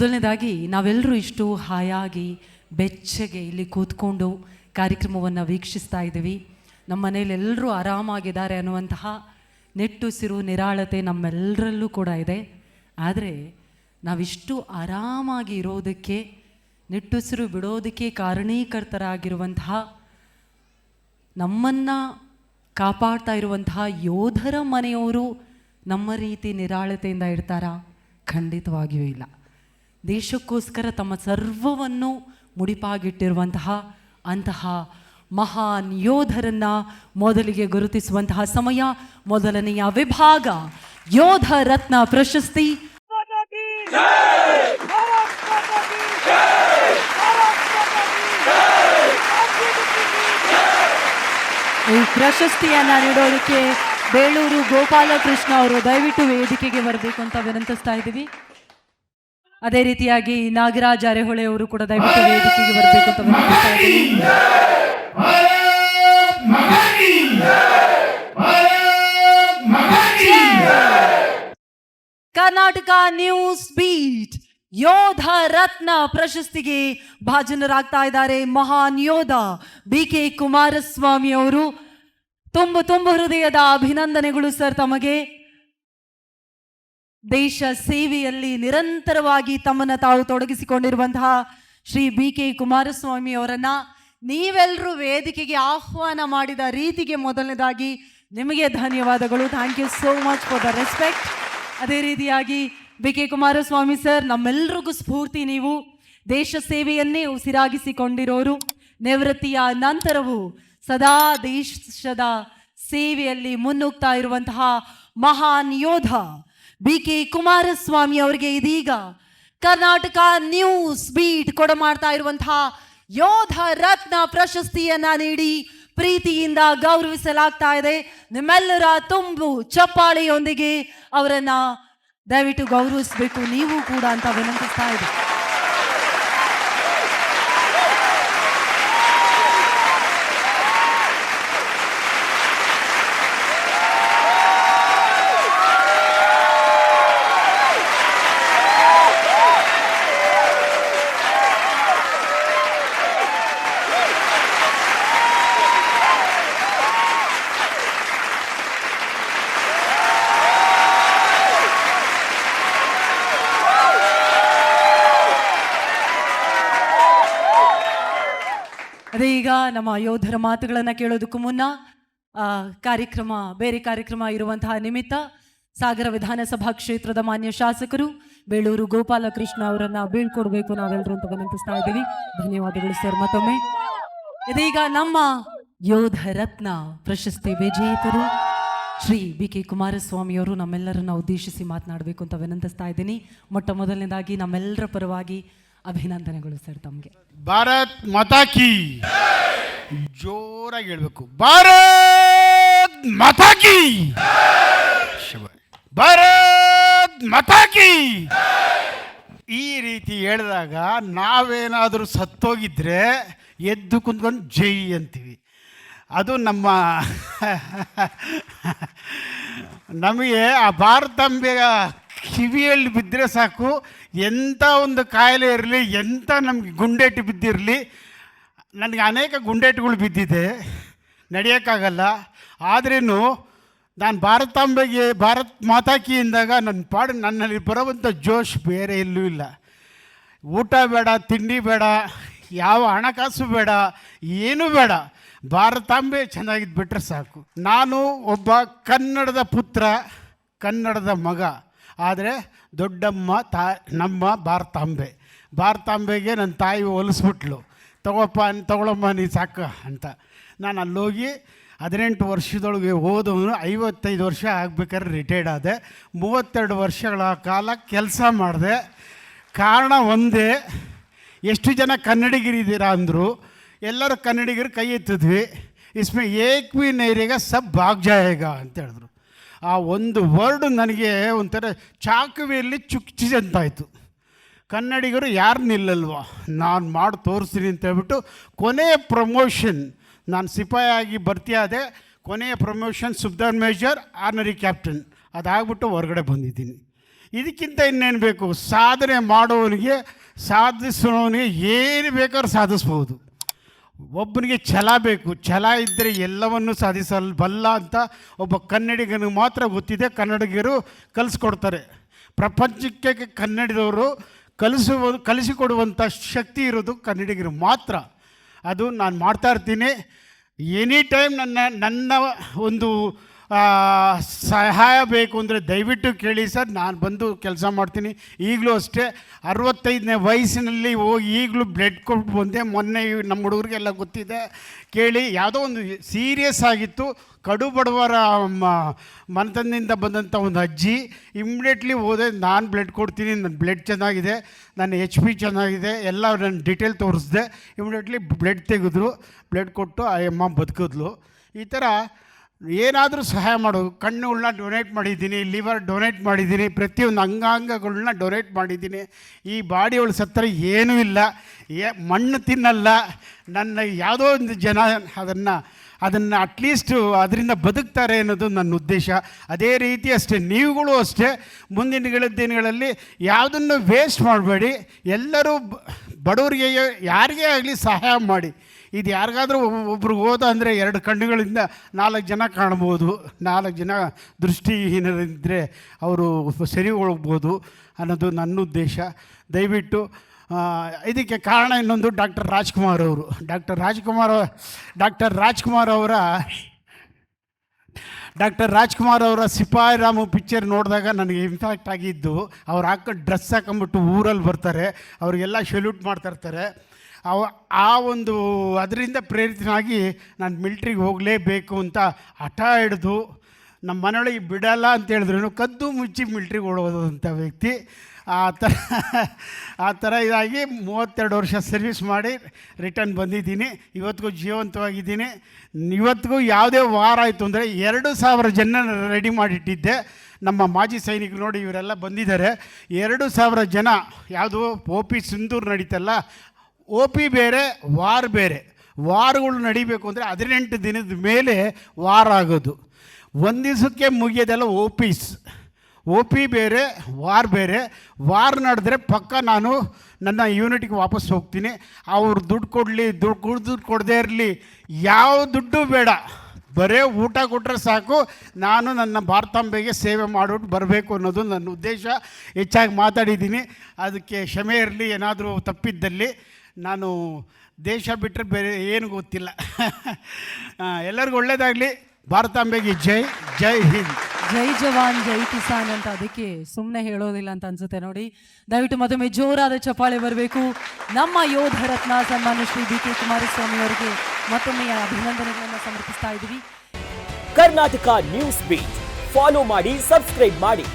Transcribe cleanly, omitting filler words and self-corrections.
ಮೊದಲನೇದಾಗಿ ನಾವೆಲ್ಲರೂ ಇಷ್ಟು ಹಾಯಾಗಿ ಬೆಚ್ಚಗೆ ಇಲ್ಲಿ ಕೂತ್ಕೊಂಡು ಕಾರ್ಯಕ್ರಮವನ್ನು ವೀಕ್ಷಿಸ್ತಾ ಇದ್ದೀವಿ. ನಮ್ಮ ಮನೇಲಿ ಎಲ್ಲರೂ ಆರಾಮಾಗಿದ್ದಾರೆ ಅನ್ನುವಂತಹ ನಿಟ್ಟುಸಿರು ನಿರಾಳತೆ ನಮ್ಮೆಲ್ಲರಲ್ಲೂ ಕೂಡ ಇದೆ. ಆದರೆ ನಾವಿಷ್ಟು ಆರಾಮಾಗಿ ಇರೋದಕ್ಕೆ, ನಿಟ್ಟುಸಿರು ಬಿಡೋದಕ್ಕೆ ಕಾರಣೀಕರ್ತರಾಗಿರುವಂತಹ, ನಮ್ಮನ್ನು ಕಾಪಾಡ್ತಾ ಇರುವಂತಹ ಯೋಧರ ಮನೆಯವರು ನಮ್ಮ ರೀತಿ ನಿರಾಳತೆಯಿಂದ ಇರ್ತಾರಾ? ಖಂಡಿತವಾಗಿಯೂ ಇಲ್ಲ. ದೇಶಕ್ಕೋಸ್ಕರ ತಮ್ಮ ಸರ್ವವನ್ನು ಮುಡಿಪಾಗಿಟ್ಟಿರುವಂತಹ ಅಂತಹ ಮಹಾನ್ ಯೋಧರನ್ನು ಮೊದಲಿಗೆ ಗುರುತಿಸುವಂತಹ ಸಮಯ. ಮೊದಲನೆಯ ವಿಭಾಗ ಯೋಧ ರತ್ನ ಪ್ರಶಸ್ತಿ. ಈ ಪ್ರಶಸ್ತಿಯನ್ನು ನೀಡೋದಕ್ಕೆ ಬೇಳೂರು ಗೋಪಾಲಕೃಷ್ಣ ಅವರು ದಯವಿಟ್ಟು ವೇದಿಕೆಗೆ ಬರಬೇಕು ಅಂತ ವಿನಂತಿಸ್ತಾ ಇದ್ದೀವಿ. ಅದೇ ರೀತಿಯಾಗಿ ನಾಗರಾಜ್ ಅರೆಹೊಳೆ ಅವರು ಕೂಡ ದಯವಿಟ್ಟು ವೇದಿಕೆಗೆ ಬರಬೇಕು ಅಂತ ವಿನಂತಿಸ್ತಾ ಇದ್ದೀವಿ. ಕರ್ನಾಟಕ ನ್ಯೂಸ್ ಬೀಟ್ ಯೋಧ ರತ್ನ ಪ್ರಶಸ್ತಿಗೆ ಭಾಜನರಾಗ್ತಾ ಇದ್ದಾರೆ ಮಹಾನ್ ಯೋಧ BK ಕುಮಾರಸ್ವಾಮಿ ಅವರು. ತುಂಬ ಹೃದಯದ ಅಭಿನಂದನೆಗಳು ಸರ್ ತಮಗೆ. ದೇಶ ಸೇವೆಯಲ್ಲಿ ನಿರಂತರವಾಗಿ ತಮ್ಮನ್ನು ತಾವು ತೊಡಗಿಸಿಕೊಂಡಿರುವಂತಹ ಶ್ರೀ BK ಕುಮಾರಸ್ವಾಮಿ ಅವರನ್ನ ನೀವೆಲ್ಲರೂ ವೇದಿಕೆಗೆ ಆಹ್ವಾನ ಮಾಡಿದ ರೀತಿಗೆ ಮೊದಲನೇದಾಗಿ ನಿಮಗೆ ಧನ್ಯವಾದಗಳು. Thank you so much for the respect. ಅದೇ ರೀತಿಯಾಗಿ BK ಕುಮಾರಸ್ವಾಮಿ ಸರ್, ನಮ್ಮೆಲ್ಲರಿಗೂ ಸ್ಫೂರ್ತಿ. ನೀವು ದೇಶ ಸೇವೆಯನ್ನೇ ಉಸಿರಾಗಿಸಿಕೊಂಡಿರೋರು. ನಿವೃತ್ತಿಯ ನಂತರವೂ ಸದಾ ದೇಶದ ಸೇವೆಯಲ್ಲಿ ಮುನ್ನುಗ್ತಾ ಇರುವಂತಹ ಮಹಾನ್ ಯೋಧ BK ಕುಮಾರಸ್ವಾಮಿ ಅವರಿಗೆ ಇದೀಗ ಕರ್ನಾಟಕ ನ್ಯೂಸ್ ಬೀಟ್ ಕೊಡಮಾಡ್ತಾ ಇರುವಂತಹ ಯೋಧ ರತ್ನ ಪ್ರಶಸ್ತಿಯನ್ನ ನೀಡಿ ಪ್ರೀತಿಯಿಂದ ಗೌರವಿಸಲಾಗ್ತಾ ಇದೆ. ನಿಮ್ಮೆಲ್ಲರ ತುಂಬು ಚಪ್ಪಾಳೆಯೊಂದಿಗೆ ಅವರನ್ನ ದಯವಿಟ್ಟು ಗೌರವಿಸಬೇಕು ನೀವು ಕೂಡ ಅಂತ ವಿನಂತಿಸ್ತಾ ಇದೆ. ಅದೇ ಈಗ ನಮ್ಮ ಯೋಧರ ಮಾತುಗಳನ್ನು ಕೇಳೋದಕ್ಕೂ ಮುನ್ನ ಬೇರೆ ಕಾರ್ಯಕ್ರಮ ಇರುವಂತಹ ನಿಮಿತ್ತ ಸಾಗರ ವಿಧಾನಸಭಾ ಕ್ಷೇತ್ರದ ಮಾನ್ಯ ಶಾಸಕರು ಬೇಳೂರು ಗೋಪಾಲಕೃಷ್ಣ ಅವರನ್ನ ಬೀಳ್ಕೊಡ್ಬೇಕು ನಾವೆಲ್ಲರೂ ಅಂತ ವಿನಂತಿಸ್ತಾ ಇದ್ದೀವಿ. ಧನ್ಯವಾದಗಳು ಸರ್ ಮತ್ತೊಮ್ಮೆ. ಇದೀಗ ನಮ್ಮ ಯೋಧ ರತ್ನ ಪ್ರಶಸ್ತಿ ವಿಜೇತರು ಶ್ರೀ BK ಕುಮಾರಸ್ವಾಮಿ ಅವರು ನಮ್ಮೆಲ್ಲರನ್ನ ಉದ್ದೇಶಿಸಿ ಮಾತನಾಡಬೇಕು ಅಂತ ವಿನಂತಿಸ್ತಾ ಇದ್ದೀನಿ. ಮೊಟ್ಟ ಮೊದಲನೇದಾಗಿ ನಮ್ಮೆಲ್ಲರ ಪರವಾಗಿ ಅಭಿನಂದನೆಗಳು ಸರ್ ತಮಗೆ. ಭಾರತ್ ಮಾತಾ ಕಿ ಜೋರಾಗಿ ಹೇಳ್ಬೇಕು. ಭಾರತ್ ಮಾತಾ ಕಿ, ಭಾರತ್ ಮಾತಾ ಕಿ. ಈ ರೀತಿ ಹೇಳಿದಾಗ ನಾವೇನಾದರೂ ಸತ್ತೋಗಿದ್ರೆ ಎದ್ದು ಕುಂತ್ಕೊಂಡು ಜೈ ಅಂತೀವಿ. ಅದು ನಮಗೆ ಆ ಭಾರತಾಂಬೆಯ ಕಿವಿಯಲ್ಲಿ ಬಿದ್ದರೆ ಸಾಕು, ಎಂಥ ಒಂದು ಕಾಯಿಲೆ ಇರಲಿ, ಎಂಥ ನಮಗೆ ಗುಂಡೇಟು ಬಿದ್ದಿರಲಿ. ನನಗೆ ಅನೇಕ ಗುಂಡೇಟುಗಳು ಬಿದ್ದಿದೆ, ನಡೆಯೋಕ್ಕಾಗಲ್ಲ. ಆದ್ರೂ ನಾನು ಭಾರತಾಂಬೆಗೆ ಭಾರತ್ ಮಾತಾಕಿ ಎಂದಾಗ ನನ್ನಲ್ಲಿ ಬರುವಂಥ ಜೋಶ್ ಬೇರೆ ಎಲ್ಲೂ ಇಲ್ಲ. ಊಟ ಬೇಡ, ತಿಂಡಿ ಬೇಡ, ಯಾವ ಹಣಕಾಸು ಬೇಡ, ಏನೂ ಬೇಡ, ಭಾರತಾಂಬೆ ಚೆನ್ನಾಗಿದ್ಬಿಟ್ರೆ ಸಾಕು. ನಾನು ಒಬ್ಬ ಕನ್ನಡದ ಪುತ್ರ, ಕನ್ನಡದ ಮಗ. ಆದರೆ ದೊಡ್ಡಮ್ಮ ನಮ್ಮ ಭಾರತಾಂಬೆಗೆ ನನ್ನ ತಾಯಿ ಹೊಲಿಸ್ಬಿಟ್ಲು. ತಗೊಳಮ್ಮ ನೀ ಸಾಕ ಅಂತ. ನಾನು ಅಲ್ಲೋಗಿ 18 ವರ್ಷದೊಳಗೆ ಓದೋನು. 55 ವರ್ಷ ಆಗ್ಬೇಕಾದ್ರೆ ರಿಟೈರ್ಡ್ ಆದೆ. 32 ವರ್ಷಗಳ ಕಾಲ ಕೆಲಸ ಮಾಡಿದೆ. ಕಾರಣ ಒಂದೇ, ಎಷ್ಟು ಜನ ಕನ್ನಡಿಗರಿದ್ದೀರಾ ಅಂದರು. ಎಲ್ಲರೂ ಕನ್ನಡಿಗರು ಕೈ ಎತ್ತಿದ್ವಿ. ಇಸ್ಮೆ ಏಕ್ ಭಿ ನೈರೇಗ ಸಬ್ ಭಾಗ್ ಜಾಯೇಗ ಅಂತ ಹೇಳಿದ್ರು. ಆ ಒಂದು ವರ್ಡು ನನಗೆ ಒಂಥರ ಚಾಕುವಿಯಲ್ಲಿ ಚುಚ್ಚಿದಂತಾಯಿತು. ಕನ್ನಡಿಗರು ಯಾರು ನಿಲ್ಲಲ್ವ, ನಾನು ಮಾಡಿ ತೋರಿಸ್ತೀನಿ ಅಂತ ಹೇಳ್ಬಿಟ್ಟು ಕೊನೆಯ ಪ್ರಮೋಷನ್, ನಾನು ಸಿಪಾಯಿಯಾಗಿ ಭರ್ತಿಯಾದೆ. ಕೊನೆಯ ಪ್ರಮೋಷನ್ ಸುಬ್ದಾರ್ ಮೇಜರ್, ಆರ್ನರಿ ಕ್ಯಾಪ್ಟನ್. ಅದಾಗ್ಬಿಟ್ಟು ಹೊರಗಡೆ ಬಂದಿದ್ದೀನಿ. ಇದಕ್ಕಿಂತ ಇನ್ನೇನು ಬೇಕು? ಸಾಧನೆ ಮಾಡುವವನಿಗೆ, ಸಾಧಿಸುವವನಿಗೆ ಏನು ಬೇಕಾದ್ರೂ ಸಾಧಿಸ್ಬೋದು. ಒಬ್ಬನಿಗೆ ಛಲ ಬೇಕು. ಛಲ ಇದ್ದರೆ ಎಲ್ಲವನ್ನು ಸಾಧಿಸಬಲ್ಲ ಅಂತ ಒಬ್ಬ ಕನ್ನಡಿಗನಿಗೆ ಮಾತ್ರ ಗೊತ್ತಿದೆ. ಕನ್ನಡಿಗರು ಕಲಿಸ್ಕೊಡ್ತಾರೆ. ಪ್ರಪಂಚಕ್ಕೆ ಕನ್ನಡದವರು ಕಲಿಸಿಕೊಡುವಂಥ ಶಕ್ತಿ ಇರೋದು ಕನ್ನಡಿಗರು ಮಾತ್ರ. ಅದು ನಾನು ಮಾಡ್ತಾ ಇರ್ತೀನಿ. ಎನಿ ಟೈಮ್ ನನ್ನ ಒಂದು ಸಹಾಯ ಬೇಕು ಅಂದರೆ ದಯವಿಟ್ಟು ಕೇಳಿ ಸರ್, ನಾನು ಬಂದು ಕೆಲಸ ಮಾಡ್ತೀನಿ. ಈಗಲೂ ಅಷ್ಟೇ 65ನೇ ವಯಸ್ಸಿನಲ್ಲಿ ಹೋಗಿ ಈಗಲೂ ಬ್ಲಡ್ ಕೊಟ್ಟು ಬಂದೆ. ಮೊನ್ನೆ ನಮ್ಮ ಹುಡುಗರಿಗೆಲ್ಲ ಗೊತ್ತಿದೆ, ಕೇಳಿ. ಯಾವುದೋ ಒಂದು ಸೀರಿಯಸ್ ಆಗಿತ್ತು, ಕಡು ಬಡವರ ಮನೆತನದಿಂದ ಬಂದಂಥ ಒಂದು ಅಜ್ಜಿ. ಇಮ್ಮಿಡಿಯೇಟ್ಲಿ ಹೋದೆ, ನಾನು ಬ್ಲಡ್ ಕೊಡ್ತೀನಿ, ನನ್ನ ಬ್ಲಡ್ ಚೆನ್ನಾಗಿದೆ, ನನ್ನ HP ಚೆನ್ನಾಗಿದೆ, ಎಲ್ಲ ನನ್ನ ಡೀಟೇಲ್ ತೋರಿಸಿದೆ. ಇಮ್ಮಿಡಿಯೇಟ್ಲಿ ಬ್ಲಡ್ ತೆಗೆದ್ರು, ಬ್ಲಡ್ ಕೊಟ್ಟು ಆ ಅಮ್ಮ ಬದುಕಿದ್ಲು. ಈ ಥರ ಏನಾದರೂ ಸಹಾಯ ಮಾಡೋದು. ಕಣ್ಣುಗಳನ್ನ ಡೊನೇಟ್ ಮಾಡಿದ್ದೀನಿ, ಲಿವರ್ ಡೊನೇಟ್ ಮಾಡಿದ್ದೀನಿ, ಪ್ರತಿಯೊಂದು ಅಂಗಾಂಗಗಳನ್ನ ಡೊನೇಟ್ ಮಾಡಿದ್ದೀನಿ. ಈ ಬಾಡಿಯೊಳಗೆ ಸತ್ತರೆ ಏನೂ ಇಲ್ಲ, ಮಣ್ಣು ತಿನ್ನಲ್ಲ. ನನ್ನ ಯಾವುದೋ ಒಂದು ಜನ ಅದನ್ನು ಅಟ್ಲೀಸ್ಟು ಅದರಿಂದ ಬದುಕ್ತಾರೆ ಅನ್ನೋದು ನನ್ನ ಉದ್ದೇಶ. ಅದೇ ರೀತಿ ಅಷ್ಟೇ ನೀವುಗಳು ಅಷ್ಟೇ ಮುಂದಿನ ದಿನಗಳಲ್ಲಿ ಯಾವುದನ್ನು ವೇಸ್ಟ್ ಮಾಡಬೇಡಿ. ಎಲ್ಲರೂ ಬಡವರಿಗೆ ಯಾರಿಗೇ ಆಗಲಿ ಸಹಾಯ ಮಾಡಿ. ಇದು ಯಾರಿಗಾದರೂ ಒಬ್ರಿಗೆ ಹೋದ ಅಂದರೆ 2 ಕಣ್ಣುಗಳಿಂದ 4 ಜನ ಕಾಣ್ಬೋದು. 4 ಜನ ದೃಷ್ಟಿಹೀನರಿದ್ದರೆ ಅವರು ಸರಿ ಹೋಗ್ಬೋದು ಅನ್ನೋದು ನನ್ನ ಉದ್ದೇಶ. ದಯವಿಟ್ಟು ಇದಕ್ಕೆ ಕಾರಣ ಇನ್ನೊಂದು ಡಾಕ್ಟರ್ ರಾಜ್ಕುಮಾರ್ ಅವರ ಸಿಪಾಯಿ ರಾಮು ಪಿಕ್ಚರ್ ನೋಡಿದಾಗ ನನಗೆ ಇಂಪ್ಯಾಕ್ಟ್ ಆಗಿದ್ದು. ಅವ್ರು ಹಾಕೊಂಡು ಡ್ರೆಸ್ ಹಾಕೊಂಬಿಟ್ಟು ಊರಲ್ಲಿ ಬರ್ತಾರೆ, ಅವರಿಗೆಲ್ಲ ಸೆಲ್ಯೂಟ್ ಮಾಡ್ತಾಯಿರ್ತಾರೆ. ಆ ಒಂದು ಅದರಿಂದ ಪ್ರೇರಿತನಾಗಿ ನಾನು ಮಿಲ್ಟ್ರಿಗೆ ಹೋಗಲೇಬೇಕು ಅಂತ ಹಠ ಹಿಡಿದು ನಮ್ಮ ಮನೆಯೊಳಗೆ ಬಿಡಲ್ಲ ಅಂತ ಹೇಳಿದ್ರು ಕದ್ದು ಮುಚ್ಚಿ ಮಿಲ್ಟ್ರಿಗೆ ಓಡೋದಂಥ ವ್ಯಕ್ತಿ. ಆ ಥರ ಇದಾಗಿ 32 ವರ್ಷ ಸರ್ವಿಸ್ ಮಾಡಿ ರಿಟರ್ನ್ ಬಂದಿದ್ದೀನಿ. ಇವತ್ತಿಗೂ ಜೀವಂತವಾಗಿದ್ದೀನಿ. ಇವತ್ತಿಗೂ ಯಾವುದೇ ವಾರ ಆಯಿತು ಅಂದರೆ 2,000 ಜನ ರೆಡಿ ಮಾಡಿಟ್ಟಿದ್ದೆ. ನಮ್ಮ ಮಾಜಿ ಸೈನಿಕರು ನೋಡಿ ಇವರೆಲ್ಲ ಬಂದಿದ್ದಾರೆ. 2,000 ಜನ. ಯಾವುದು OP ಸಿಂಧೂರು ನಡೀತಲ್ಲ, OP ಬೇರೆ, ವಾರ್ ಬೇರೆ. ವಾರಗಳು ನಡಿಬೇಕು ಅಂದರೆ 18 ದಿನದ ಮೇಲೆ ವಾರ ಆಗೋದು. ಒಂದು ದಿವಸಕ್ಕೆ ಮುಗಿಯೋದೆಲ್ಲ OP ಬೇರೆ, ವಾರ್ ಬೇರೆ. ವಾರ್ ನಡೆದ್ರೆ ಪಕ್ಕ ನಾನು ನನ್ನ ಯೂನಿಟ್ಗೆ ವಾಪಸ್ ಹೋಗ್ತೀನಿ. ಅವ್ರು ದುಡ್ಡು ಕೊಡಲಿ, ದುಡ್ಡು ಕೊಡದೇ ಇರಲಿ, ಯಾವ ದುಡ್ಡು ಬೇಡ, ಬರೀ ಊಟ ಕೊಟ್ಟರೆ ಸಾಕು. ನಾನು ನನ್ನ ಭಾರತಾಂಬೆಗೆ ಸೇವೆ ಮಾಡಿಬಿಟ್ಟು ಬರಬೇಕು ಅನ್ನೋದು ನನ್ನ ಉದ್ದೇಶ. ಹೆಚ್ಚಾಗಿ ಮಾತಾಡಿದ್ದೀನಿ, ಅದಕ್ಕೆ ಕ್ಷಮೆ ಇರಲಿ. ಏನಾದರೂ ತಪ್ಪಿದ್ದಲ್ಲಿ ನಾನು ದೇಶ ಬಿಟ್ಟರೆ ಬೇರೆ ಏನು ಗೊತ್ತಿಲ್ಲ. ಎಲ್ಲರಿಗೂ ಒಳ್ಳೆಯದಾಗಲಿ. ಭಾರತಾಂಬೆಗೆ ಜೈ. ಜೈ ಹಿಂದ್. ಜೈ ಜವಾನ್ ಜೈ ಕಿಸಾನ್ ಅಂತ ಅದಕ್ಕೆ ಸುಮ್ಮನೆ ಹೇಳೋದಿಲ್ಲ ಅಂತ ಅನ್ಸುತ್ತೆ ನೋಡಿ. ದಯವಿಟ್ಟು ಮತ್ತೊಮ್ಮೆ ಜೋರಾದ ಚಪ್ಪಾಳೆ ಬರಬೇಕು. ನಮ್ಮ ಯೋಧ ರತ್ನ ಸನ್ಮಾನ್ಯ ಶ್ರೀ BK ಕುಮಾರಸ್ವಾಮಿ ಅವರಿಗೆ ಮತ್ತೊಮ್ಮೆ ಅಭಿನಂದನೆಗಳನ್ನು ಸಮರ್ಪಿಸ್ತಾ ಇದ್ದೀವಿ. ಕರ್ನಾಟಕ ನ್ಯೂಸ್ ಬೀಟ್ ಫಾಲೋ ಮಾಡಿ, ಸಬ್ಸ್ಕ್ರೈಬ್ ಮಾಡಿ.